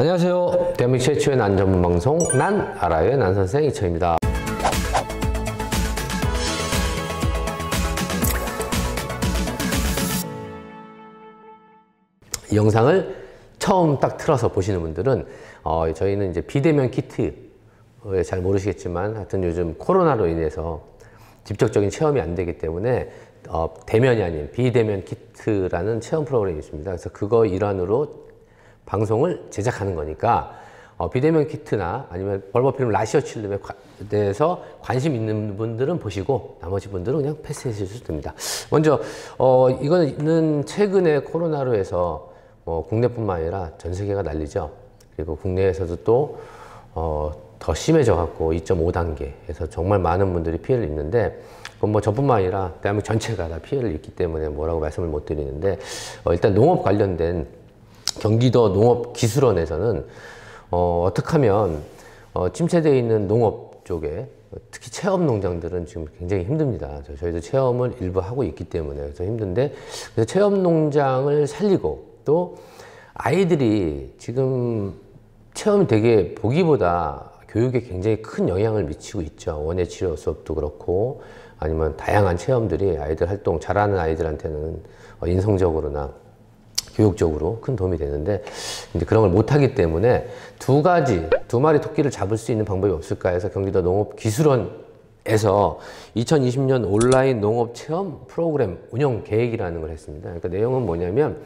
안녕하세요. 대한민국 최초의 난 전문 방송 난 알아요의 난 선생 이철입니다. 이 영상을 처음 딱 틀어서 보시는 분들은 저희는 이제 비대면 키트 잘 모르시겠지만 하여튼 요즘 코로나로 인해서 직접적인 체험이 안 되기 때문에 대면이 아닌 비대면 키트라는 체험 프로그램이 있습니다. 그래서 그거 일환으로 방송을 제작하는 거니까 비대면 키트나 아니면 벌버필름 라시어 칠름에 대해서 관심 있는 분들은 보시고 나머지 분들은 그냥 패스해 주셔도 됩니다. 먼저 이거는 최근에 코로나로 해서 국내뿐만 아니라 전 세계가 난리죠. 그리고 국내에서도 또 더 심해져 갖고 2.5단계에서 정말 많은 분들이 피해를 입는데 그건 뭐 저뿐만 아니라 대한민국 전체가 다 피해를 입기 때문에 뭐라고 말씀을 못 드리는데 일단 농업 관련된 경기도 농업기술원에서는 어떻게 하면 침체되어 있는 농업 쪽에 특히 체험 농장들은 지금 굉장히 힘듭니다. 저희도 체험을 일부 하고 있기 때문에 그래서 힘든데 그래서 체험 농장을 살리고 또 아이들이 지금 체험이 되게 보기보다 교육에 굉장히 큰 영향을 미치고 있죠. 원예 치료 수업도 그렇고 아니면 다양한 체험들이 아이들 활동 잘하는 아이들한테는 인성적으로나 교육적으로 큰 도움이 되는데 이제 그런 걸 못하기 때문에 두 마리 토끼를 잡을 수 있는 방법이 없을까 해서 경기도 농업기술원에서 2020년 온라인 농업 체험 프로그램 운영 계획이라는 걸 했습니다. 그러니까 내용은 뭐냐면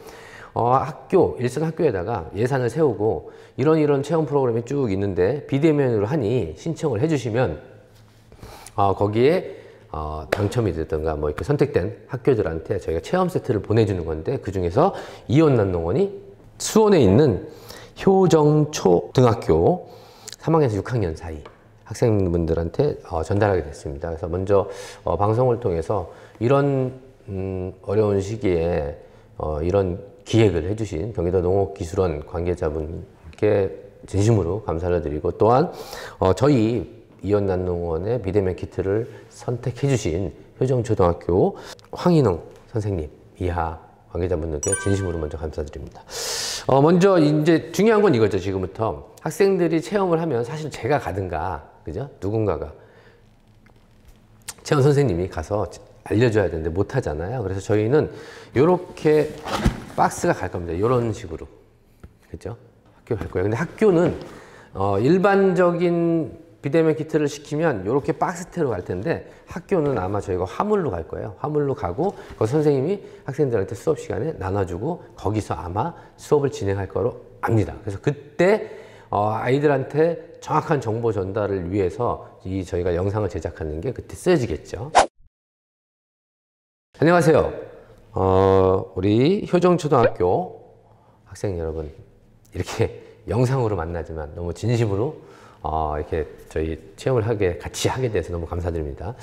일선 학교에다가 예산을 세우고 이런 체험 프로그램이 쭉 있는데 비대면으로 하니 신청을 해주시면 거기에 당첨이 됐던가 뭐 이렇게 선택된 학교들한테 저희가 체험 세트를 보내주는 건데 그 중에서 이온난농원이 수원에 있는 효정초등학교 3학년에서 6학년 사이 학생분들한테 전달하게 됐습니다. 그래서 먼저 방송을 통해서 이런 어려운 시기에 이런 기획을 해주신 경기도 농업기술원 관계자분께 진심으로 감사를 드리고 또한 저희 이온난농원의 비대면 키트를 선택해 주신 효정초등학교 황인웅 선생님 이하 관계자분들께 진심으로 먼저 감사드립니다. 먼저 이제 중요한 건 이거죠. 지금부터 학생들이 체험을 하면 사실 제가 가든가 그죠? 누군가가 체험 선생님이 가서 알려줘야 되는데 못 하잖아요. 그래서 저희는 이렇게 박스가 갈 겁니다. 이런 식으로 그죠? 학교 갈 거예요. 근데 학교는 일반적인 비대면 키트를 시키면 이렇게 박스테로 갈 텐데 학교는 아마 저희가 화물로 갈 거예요. 화물로 가고 그 선생님이 학생들한테 수업 시간에 나눠주고 거기서 아마 수업을 진행할 거로 압니다. 그래서 그때 아이들한테 정확한 정보 전달을 위해서 저희가 영상을 제작하는 게 그때 쓰여지겠죠. 안녕하세요. 우리 효정초등학교 학생 여러분 이렇게 영상으로 만나지만 너무 진심으로 이렇게 저희 체험을 같이 하게 돼서 너무 감사드립니다.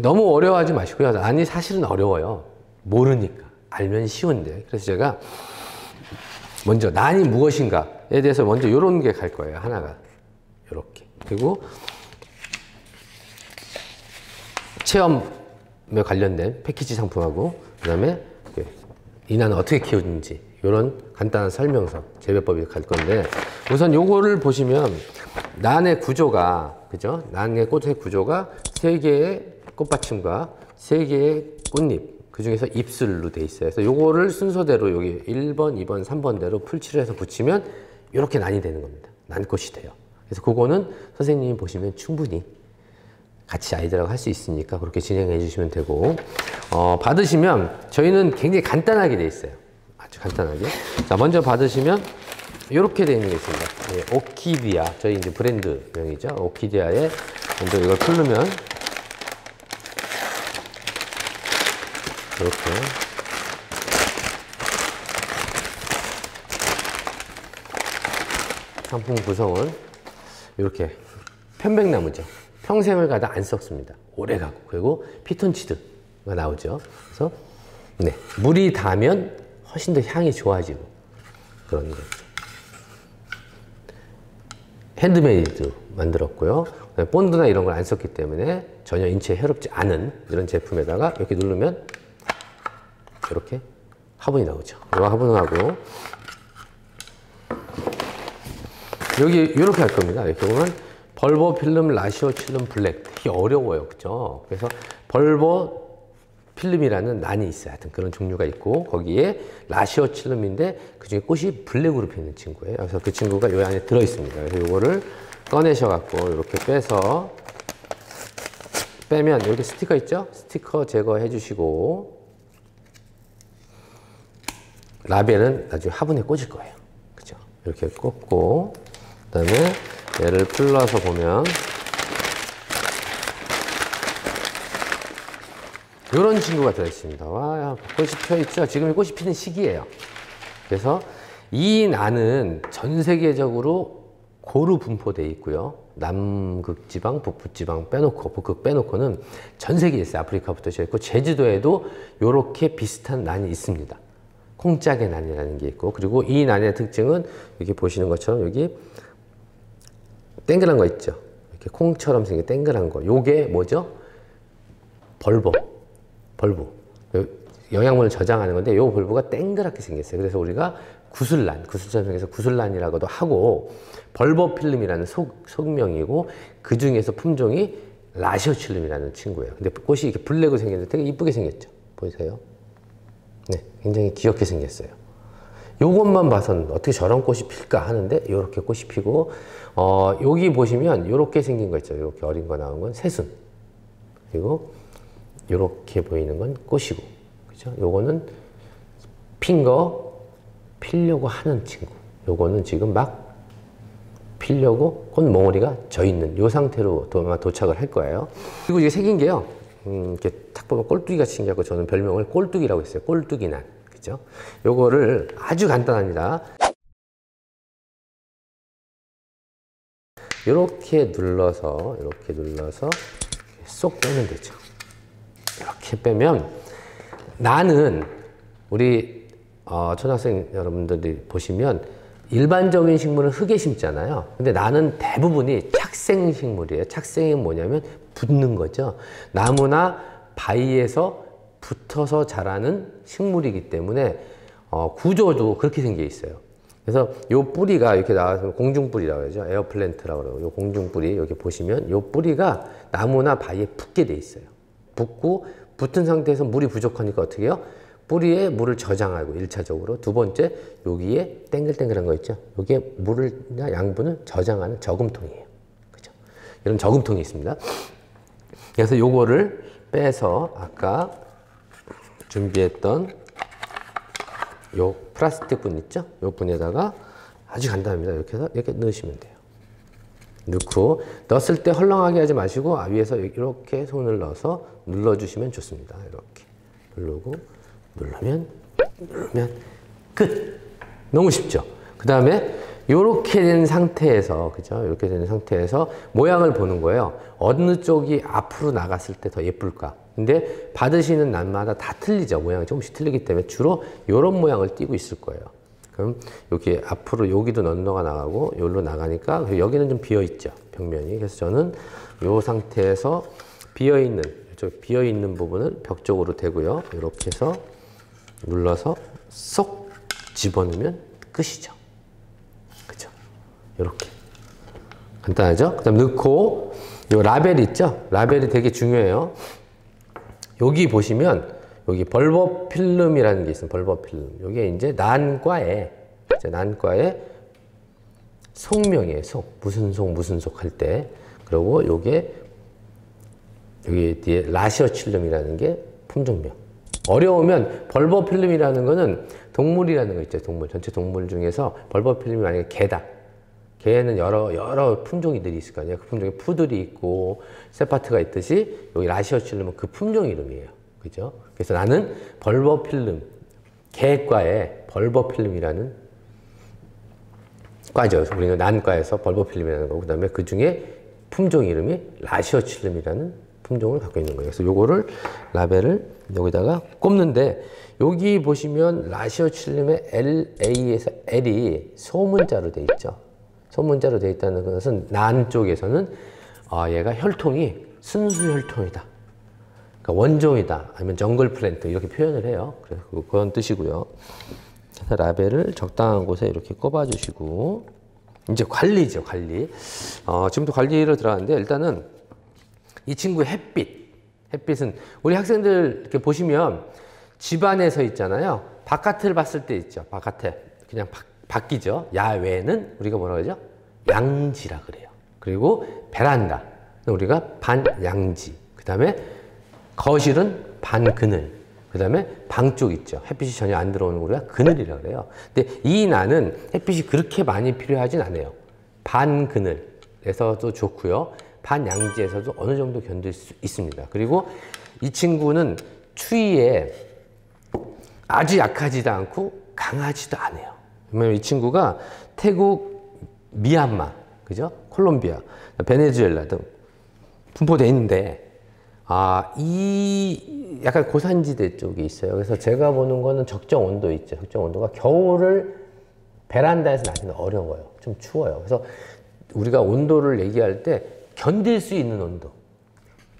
너무 어려워하지 마시고요. 아니 사실은 어려워요. 모르니까. 알면 쉬운데. 그래서 제가 먼저 난이 무엇인가에 대해서 먼저 이런 게 갈 거예요. 하나가 이렇게. 그리고 체험에 관련된 패키지 상품하고 그다음에 이 난을 어떻게 키우는지 이런 간단한 설명서, 재배법이 갈 건데 우선 요거를 보시면 난의 구조가 그죠? 난의 꽃의 구조가 3개의 꽃받침과 3개의 꽃잎 그 중에서 입술로 돼 있어요. 그래서 요거를 순서대로 여기 1번, 2번, 3번대로 풀칠을 해서 붙이면 이렇게 난이 되는 겁니다. 난꽃이 돼요. 그래서 그거는 선생님이 보시면 충분히 같이 아이들하고 할 수 있으니까 그렇게 진행해 주시면 되고 받으시면 저희는 굉장히 간단하게 돼 있어요. 아주 간단하게. 자, 먼저 받으시면 이렇게 되어 있는 게 있습니다. 예, 오키디아 저희 이제 브랜드명이죠. 오키디아에 먼저 이걸 풀르면 이렇게 상품 구성은 이렇게 편백나무죠. 평생을 가다 안 썩습니다. 오래 가고 그리고 피톤치드가 나오죠. 그래서 네, 물이 닿으면 훨씬 더 향이 좋아지고 그런 거. 핸드메이드 만들었고요. 본드나 이런 걸 안 썼기 때문에 전혀 인체에 해롭지 않은 이런 제품에다가 이렇게 누르면 이렇게 화분이 나오죠. 이 화분하고 여기 이렇게 할 겁니다. 이렇게 보면 벌버필름 라시오칠름 블랙 되게 어려워요, 그죠? 그래서 벌버필름이라는 난이 있어요. 하여튼 그런 종류가 있고 거기에 라시오칠름인데 그중에 꽃이 블랙으로 피는 친구예요. 그래서 그 친구가 요 안에 들어 있습니다. 그래서 요거를 꺼내셔 갖고 이렇게 빼서 빼면 여기 스티커 있죠? 스티커 제거해 주시고 라벨은 나중에 화분에 꽂을 거예요. 그죠? 이렇게 꽂고 그다음에 얘를 풀러서 보면 이런 친구가 들어있습니다. 와, 꽃이 펴있죠? 지금 꽃이 피는 시기예요. 그래서 이 난은 전 세계적으로 고루 분포되어 있고요. 남극지방, 북부지방 빼놓고, 북극 빼놓고는 전 세계에 있어요. 아프리카부터 시작했고, 제주도에도 이렇게 비슷한 난이 있습니다. 콩짝의 난이라는 게 있고, 그리고 이 난의 특징은 여기 보시는 것처럼 여기 땡그란 거 있죠. 이렇게 콩처럼 생긴 땡그란 거. 요게 뭐죠? 벌브. 영양분을 저장하는 건데, 요 벌브가 땡그랗게 생겼어요. 그래서 우리가 구슬란, 구슬처럼 생겨서 구슬란이라고도 하고, 벌버필름이라는 속명이고, 그 중에서 품종이 라시오칠름이라는 친구예요. 근데 꽃이 이렇게 블랙으로 생겼는데 되게 이쁘게 생겼죠. 보이세요? 네, 굉장히 귀엽게 생겼어요. 요것만 봐서는 어떻게 저런 꽃이 필까 하는데, 요렇게 꽃이 피고, 여기 보시면 요렇게 생긴 거 있죠. 요렇게 어린 거 나온 건 새순. 그리고 요렇게 보이는 건 꽃이고, 그죠? 요거는 핀 거 피려고 하는 친구. 요거는 지금 막 피려고 꽃 몽우리가 져 있는 요 상태로 아마 도착을 할 거예요. 그리고 이게 생긴 게요. 이렇게 딱 보면 꼴뚜기 같이 생겨서 저는 별명을 꼴뚜기라고 했어요. 꼴뚜기난. 그죠? 요거를 아주 간단합니다. 이렇게 눌러서 쏙 빼면 되죠. 이렇게 빼면 나는 우리 초등학생 여러분들이 보시면 일반적인 식물은 흙에 심잖아요. 근데 나는 대부분이 착생 식물이에요. 착생이 뭐냐면 붙는 거죠. 나무나 바위에서 붙어서 자라는 식물이기 때문에 구조도 그렇게 생겨 있어요. 그래서 요 뿌리가 이렇게 나와서 공중뿌리라고 그러죠. 에어플랜트라고 그러고 요 공중뿌리 여기 보시면 요 뿌리가 나무나 바위에 붙게 돼 있어요. 붙고 붙은 상태에서 물이 부족하니까 어떻게 해요? 뿌리에 물을 저장하고 1차적으로 두 번째 여기에 땡글땡글한 거 있죠. 여기에 물이나 양분을 저장하는 저금통이에요. 그죠? 이런 저금통이 있습니다. 그래서 요거를 빼서 아까 준비했던 요 플라스틱 분 있죠? 요 분에다가 아주 간단합니다. 이렇게 해서 이렇게 넣으시면 돼요. 넣고 넣었을 때 헐렁하게 하지 마시고 위에서 이렇게 손을 넣어서 눌러주시면 좋습니다. 이렇게 누르고 누르면 끝. 너무 쉽죠? 그 다음에 이렇게 된 상태에서 그죠? 이렇게 된 상태에서 모양을 보는 거예요. 어느 쪽이 앞으로 나갔을 때 더 예쁠까? 근데 받으시는 난마다 다 틀리죠. 모양이 조금씩 틀리기 때문에 주로 이런 모양을 띠고 있을 거예요. 그럼 여기 앞으로 여기도 넌너가 나가고 여기로 나가니까 여기는 좀 비어 있죠. 벽면이. 그래서 저는 이 상태에서 비어 있는 부분을 벽 쪽으로 대고요. 이렇게 해서 눌러서 쏙 집어넣으면 끝이죠. 그죠? 이렇게 간단하죠? 그다음 넣고 요 라벨 있죠? 라벨이 되게 중요해요. 여기 보시면 여기 벌버필름이라는 게 있어요. 벌버필름. 이게 이제 난과의 속명이에요. 무슨 속 할 때. 그리고 요게 여기 뒤에 라시오칠름이라는 게 품종명. 어려우면 벌버필름이라는 거는 동물이라는 거 있죠. 동물. 전체 동물 중에서 벌버필름이 만약에 개다. 개는 여러 품종이들이 있을 거 아니에요. 그 품종에 푸들이 있고 세파트가 있듯이 여기 라시오칠름은 그 품종 이름이에요. 그죠? 그래서 나는 벌버필름, 개과의 벌버필름이라는 과죠. 우리는 난과에서 벌버필름이라는 거고, 그 다음에 그 중에 품종 이름이 라시오칠름이라는 품종을 갖고 있는 거예요. 그래서 요거를 라벨을 여기다가 꼽는데, 여기 보시면 라시오칠름의 LA에서 L이 소문자로 돼 있죠. 소문자로 돼 있다는 것은 난 쪽에서는 얘가 혈통이 순수 혈통이다. 그러니까 원종이다. 아니면 정글 플랜트 이렇게 표현을 해요. 그래서 그런 뜻이고요. 라벨을 적당한 곳에 이렇게 꼽아주시고 이제 관리죠, 관리. 지금부터 관리로 들어가는데, 일단은 이 친구의 햇빛은 우리 학생들 이렇게 보시면 집 안에서 있잖아요. 바깥을 봤을 때 있죠. 바깥에 그냥 밖이죠. 야외는 우리가 뭐라고 하죠? 양지라 그래요. 그리고 베란다 우리가 반양지. 그 다음에 거실은 반그늘. 그 다음에 방 쪽 있죠. 햇빛이 전혀 안 들어오는 거 우리가 그늘이라고 그래요. 근데 이 난은 햇빛이 그렇게 많이 필요하진 않아요. 반그늘에서도 좋고요. 반양지에서도 어느 정도 견딜 수 있습니다. 그리고 이 친구는 추위에 아주 약하지도 않고 강하지도 않아요. 왜냐면 이 친구가 태국, 미얀마, 그죠? 콜롬비아, 베네수엘라 등 분포되어 있는데, 이 약간 고산지대 쪽이 있어요. 그래서 제가 보는 거는 적정 온도 있죠. 적정 온도가 겨울을 베란다에서 나기는 어려워요. 좀 추워요. 그래서 우리가 온도를 얘기할 때 견딜 수 있는 온도.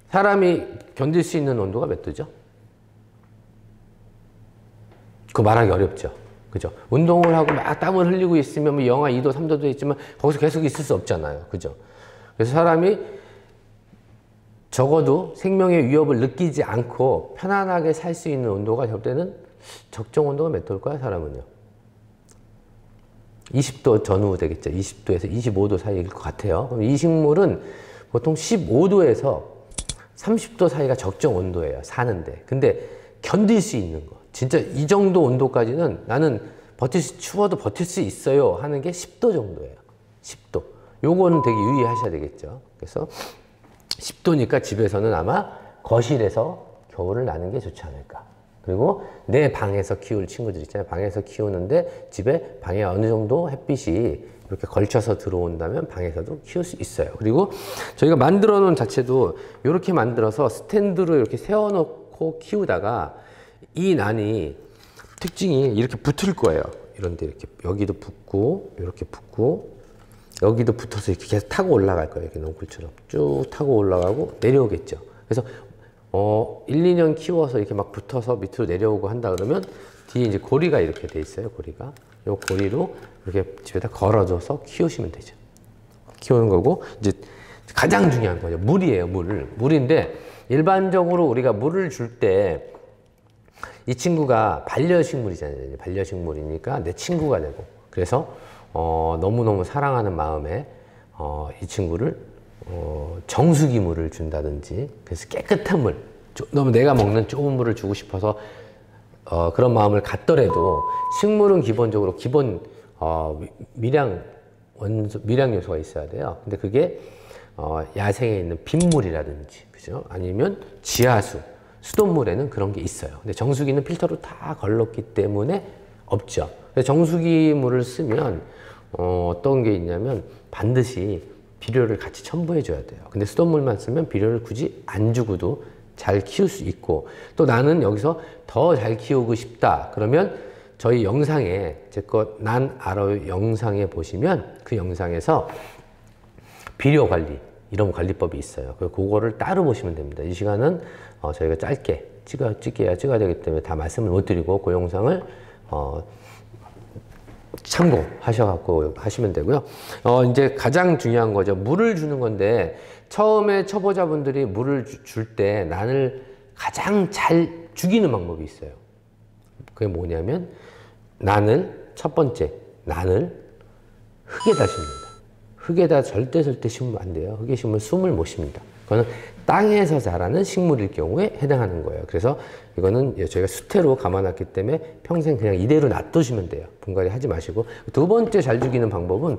사람이 견딜 수 있는 온도가 몇 도죠? 그거 말하기 어렵죠. 그죠? 운동을 하고 막 땀을 흘리고 있으면 뭐 영하 2도, 3도도 있지만 거기서 계속 있을 수 없잖아요. 그죠? 그래서 사람이 적어도 생명의 위협을 느끼지 않고 편안하게 살 수 있는 온도가 저 때는 적정 온도가 몇 도일까요? 사람은요? 20도 전후 되겠죠. 20도에서 25도 사이일 것 같아요. 그럼 이 식물은 보통 15도에서 30도 사이가 적정 온도예요. 사는데. 근데 견딜 수 있는 거. 진짜 이 정도 온도까지는 나는 추워도 버틸 수 있어요 하는 게 10도 정도예요. 10도. 요거는 되게 유의하셔야 되겠죠. 그래서 10도니까 집에서는 아마 거실에서 겨울을 나는 게 좋지 않을까. 그리고 내 방에서 키울 친구들 있잖아요. 방에서 키우는데 집에 방에 어느 정도 햇빛이 이렇게 걸쳐서 들어온다면 방에서도 키울 수 있어요. 그리고 저희가 만들어 놓은 자체도 이렇게 만들어서 스탠드로 이렇게 세워놓고 키우다가 이 난이 특징이 이렇게 붙을 거예요. 이런데 이렇게 여기도 붙고 이렇게 붙고 여기도 붙어서 이렇게 계속 타고 올라갈 거예요. 이렇게 넝쿨처럼 쭉 타고 올라가고 내려오겠죠. 그래서 1, 2년 키워서 이렇게 막 붙어서 밑으로 내려오고 한다 그러면 뒤에 이제 고리가 이렇게 돼 있어요. 고리가. 이 고리로 이렇게 집에다 걸어줘서 키우시면 되죠. 키우는 거고 이제 가장 중요한 거죠. 물이에요. 물인데 일반적으로 우리가 물을 줄 때 이 친구가 반려식물이잖아요. 반려식물이니까 내 친구가 되고 그래서 너무너무 사랑하는 마음에 이 친구를 정수기 물을 준다든지 그래서 깨끗한 물, 너무 내가 먹는 좁은 물을 주고 싶어서 그런 마음을 갖더라도 식물은 기본적으로 기본 미량 요소가 있어야 돼요. 근데 그게 야생에 있는 빗물이라든지 그죠? 아니면 지하수, 수돗물에는 그런 게 있어요. 근데 정수기는 필터로 다 걸렀기 때문에 없죠. 그래서 정수기 물을 쓰면 어떤 게 있냐면 반드시 비료를 같이 첨부해 줘야 돼요. 근데 수돗물만 쓰면 비료를 굳이 안 주고도 잘 키울 수 있고 또 나는 여기서 더 잘 키우고 싶다 그러면 저희 영상에 제 것 난 알아요 영상에 보시면 그 영상에서 비료 관리 이런 관리법이 있어요. 그거를 따로 보시면 됩니다. 이 시간은 저희가 짧게 찍어야 되기 때문에 다 말씀을 못 드리고 그 영상을 참고하셔갖고 하시면 되고요. 이제 가장 중요한 거죠. 물을 주는 건데 처음에 초보자분들이 물을 줄 때 난을 가장 잘 죽이는 방법이 있어요. 그게 뭐냐면 첫 번째 난을 흙에다 심는다. 흙에다 절대 심으면 안 돼요. 흙에 심으면 숨을 못 쉽니다. 그거는 땅에서 자라는 식물일 경우에 해당하는 거예요. 그래서 이거는 저희가 수태로 감아놨기 때문에 평생 그냥 이대로 놔두시면 돼요. 분갈이 하지 마시고. 두 번째 잘 죽이는 방법은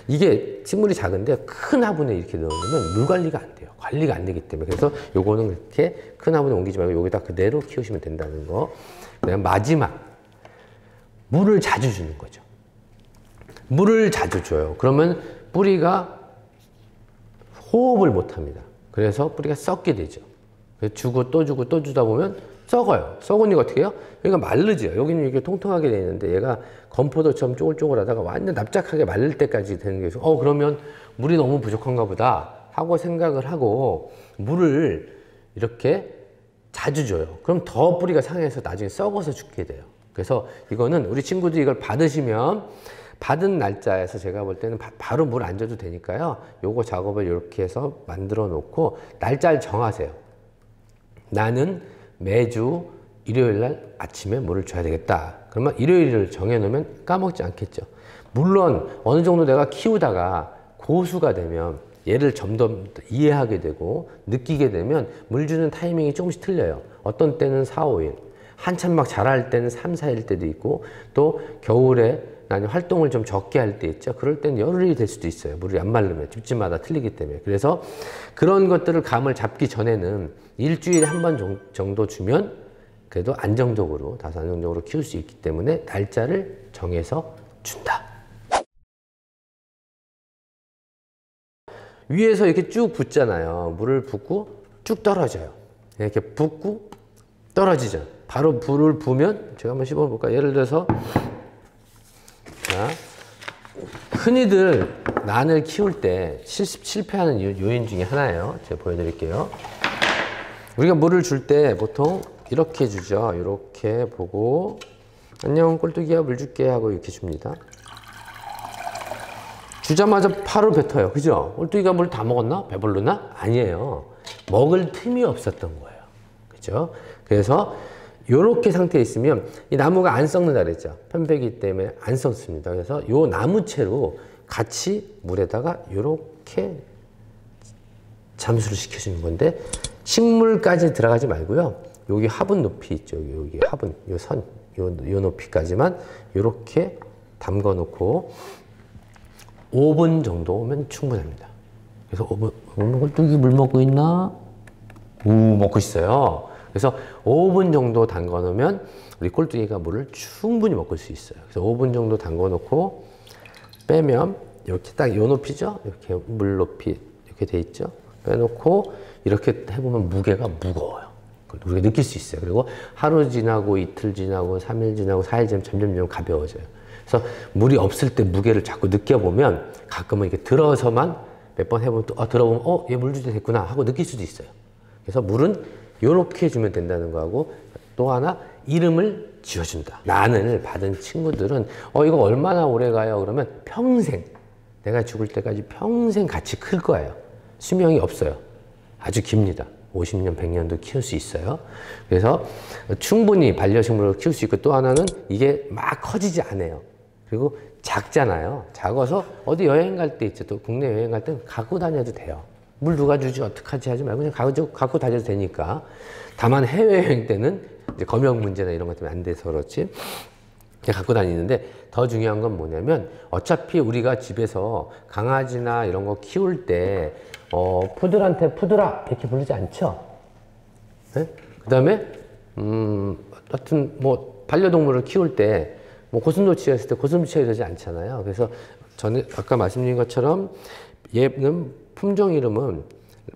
이게 식물이 작은데 큰 화분에 이렇게 넣으면 물 관리가 안 돼요. 관리가 안 되기 때문에. 그래서 요거는 그렇게 큰 화분에 옮기지 말고 여기다 그대로 키우시면 된다는 거. 그다음 마지막 물을 자주 주는 거죠. 물을 자주 줘요. 그러면 뿌리가 호흡을 못 합니다. 그래서 뿌리가 썩게 되죠. 그래서 주고 또 주다 보면 썩어요. 썩으니까 어떻게 해요? 여기가 마르죠. 여기는 이렇게 통통하게 되어 있는데 얘가 건포도처럼 쪼글쪼글하다가 완전 납작하게 마를 때까지 되는 게 있어요. 그러면 물이 너무 부족한가 보다 하고 생각을 하고 물을 이렇게 자주 줘요. 그럼 더 뿌리가 상해서 나중에 썩어서 죽게 돼요. 그래서 이거는 우리 친구들이 이걸 받으시면 받은 날짜에서 제가 볼 때는 바로 물 안 줘도 되니까요. 요거 작업을 이렇게 해서 만들어 놓고 날짜를 정하세요. 나는 매주 일요일 날 아침에 물을 줘야 되겠다. 그러면 일요일을 정해 놓으면 까먹지 않겠죠. 물론 어느 정도 내가 키우다가 고수가 되면 얘를 점점 이해하게 되고 느끼게 되면 물 주는 타이밍이 조금씩 틀려요. 어떤 때는 4, 5일, 한참 막 자랄 때는 3, 4일 때도 있고, 또 겨울에 나는 활동을 좀 적게 할 때 있죠. 그럴 때는 열흘이 될 수도 있어요. 물이 안 마르면 집집마다 틀리기 때문에. 그래서 그런 것들을 감을 잡기 전에는 일주일에 한 번 정도 주면 그래도 안정적으로, 다소 안정적으로 키울 수 있기 때문에 날짜를 정해서 준다. 위에서 이렇게 쭉 붓잖아요. 물을 붓고 쭉 떨어져요. 이렇게 붓고 떨어지죠. 바로 불을 부면 제가 한번 씹어 볼까요? 예를 들어서 자, 흔히들 난을 키울 때 실패하는 요인 중에 하나예요. 제가 보여드릴게요. 우리가 물을 줄 때 보통 이렇게 주죠. 이렇게 보고 안녕 꼴뚜기야 물 줄게 하고 이렇게 줍니다. 주자마자 바로 뱉어요. 그죠? 꼴뚜기가 물 다 먹었나? 배불르나? 아니에요. 먹을 틈이 없었던 거예요. 그죠? 그래서 이렇게 상태에 있으면 이 나무가 안 썩는다 그랬죠. 편백이기 때문에 안 썩습니다. 그래서 요 나무채로 같이 물에다가 이렇게 잠수를 시켜주는 건데 식물까지 들어가지 말고요. 여기 화분 높이 있죠. 여기 화분, 요 선, 요 높이까지만 이렇게 담궈 놓고 5분 정도면 충분합니다. 그래서 5분, 꼴뚜기 물 먹고 있나? 먹고 있어요. 그래서 5분 정도 담궈 놓으면 우리 꼴뚜기가 물을 충분히 먹을 수 있어요. 그래서 5분 정도 담궈 놓고 빼면 이렇게 딱 요 높이죠? 이렇게 물 높이 이렇게 돼 있죠? 빼놓고 이렇게 해보면 무게가 무거워요. 우리가 느낄 수 있어요. 그리고 하루 지나고 이틀 지나고 3일 지나고 4일 지나면 점점 가벼워져요. 그래서 물이 없을 때 무게를 자꾸 느껴보면 가끔은 이렇게 들어서만 몇 번 해보면 또 들어보면 얘 물 주제 됐구나 하고 느낄 수도 있어요. 그래서 물은 이렇게 주면 된다는 거하고 또 하나 이름을 지어준다. 난을 받은 친구들은 이거 얼마나 오래 가요? 그러면 평생 내가 죽을 때까지 평생 같이 클 거예요. 수명이 없어요. 아주 깁니다. 50년, 100년도 키울 수 있어요. 그래서 충분히 반려식물을 키울 수 있고 또 하나는 이게 막 커지지 않아요. 그리고 작잖아요. 작아서 어디 여행 갈 때 있죠. 또 국내 여행 갈 때 갖고 다녀도 돼요. 물 누가 주지 어떡하지 하지 말고 그냥 갖고 다녀도 되니까. 다만 해외여행 때는 이제 검역 문제나 이런 것 때문에 안 돼서 그렇지 그냥 갖고 다니는데 더 중요한 건 뭐냐면 어차피 우리가 집에서 강아지나 이런 거 키울 때 푸들한테 푸들아 이렇게 부르지 않죠? 네? 그 다음에 하여튼 뭐 반려동물을 키울 때 뭐 고슴도치였을 때 고슴도치가 이러지 않잖아요. 그래서 전에 아까 말씀드린 것처럼 얘는 품종 이름은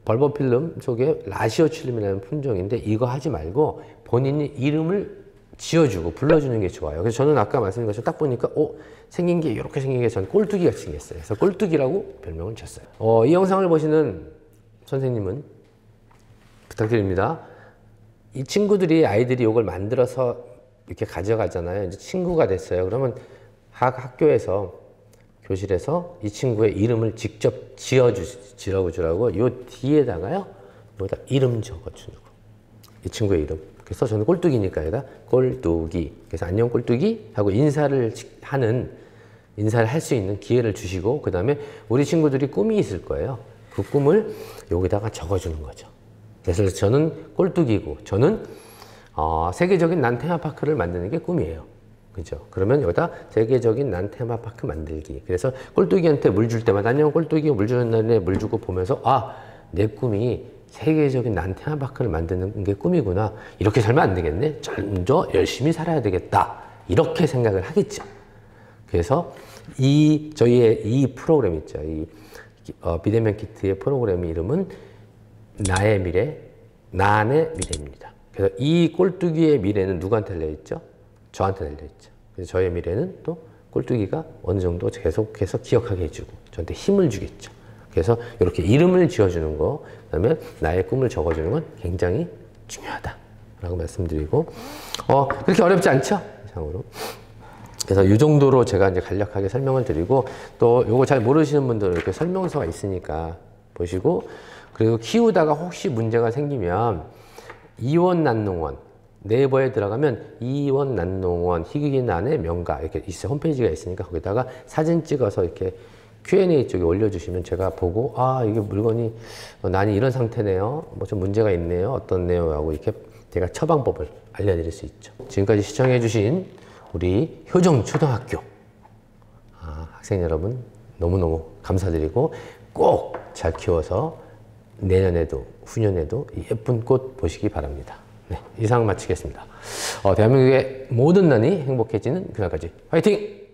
벌버필름 속에 라시오칠름이라는 품종인데 이거 하지 말고 본인이 이름을 지어주고 불러주는 게 좋아요. 그래서 저는 아까 말씀드린 것처럼 딱 보니까 생긴 게 이렇게 생긴 게 전 꼴뚜기 같이 생겼어요. 그래서 꼴뚜기라고 별명을 줬어요. 이 영상을 보시는 선생님은 부탁드립니다. 이 친구들이 아이들이 이걸 만들어서 이렇게 가져가잖아요. 이제 친구가 됐어요. 그러면 학교에서 교실에서 이 친구의 이름을 직접 지어주라고 요 뒤에다가요. 여기다 이름 적어주는 거. 이 친구의 이름. 그래서 저는 꼴뚜기니까 여기다 꼴뚜기. 그래서 안녕 꼴뚜기 하고 인사를 할 수 있는 기회를 주시고 그 다음에 우리 친구들이 꿈이 있을 거예요. 그 꿈을 여기다가 적어주는 거죠. 그래서 저는 꼴뚜기고 저는 세계적인 난 테마파크를 만드는 게 꿈이에요. 그죠? 그러면 여기다 세계적인 난 테마파크 만들기. 그래서 꼴뚜기한테 물 줄 때마다 안녕 꼴뚜기 물 주는 날에 물 주고 보면서 내 꿈이 세계적인 난 테마파크를 만드는 게 꿈이구나. 이렇게 살면 안 되겠네. 먼저 열심히 살아야 되겠다. 이렇게 생각을 하겠죠. 그래서 저희의 이 프로그램 있죠. 비대면 키트의 프로그램 이름은 나의 미래, 난의 미래입니다. 그래서 이 꼴뚜기의 미래는 누구한테 달려있죠? 저한테 달려있죠. 그래서 저의 미래는 또 꼴뚜기가 어느 정도 계속해서 기억하게 해주고 저한테 힘을 주겠죠. 그래서 이렇게 이름을 지어주는 거, 그 다음에 나의 꿈을 적어주는 건 굉장히 중요하다라고 말씀드리고 그렇게 어렵지 않죠? 이상으로. 그래서 이 정도로 제가 이제 간략하게 설명을 드리고, 또 요거 잘 모르시는 분들은 이렇게 설명서가 있으니까 보시고, 그리고 키우다가 혹시 문제가 생기면 이원난농원 네이버에 들어가면 이원난농원 희귀난의 명가 이렇게 있어요. 홈페이지가 있으니까 거기다가 사진 찍어서 이렇게 Q&A 쪽에 올려주시면 제가 보고, 아, 이게 물건이 난이 이런 상태네요, 뭐 좀 문제가 있네요, 어떻네요 하고 이렇게 제가 처방법을 알려드릴 수 있죠. 지금까지 시청해주신 우리 효정초등학교 학생 여러분 너무너무 감사드리고, 꼭 잘 키워서 내년에도 후년에도 예쁜 꽃 보시기 바랍니다. 네, 이상 마치겠습니다. 대한민국의 모든 난이 행복해지는 그날까지 화이팅!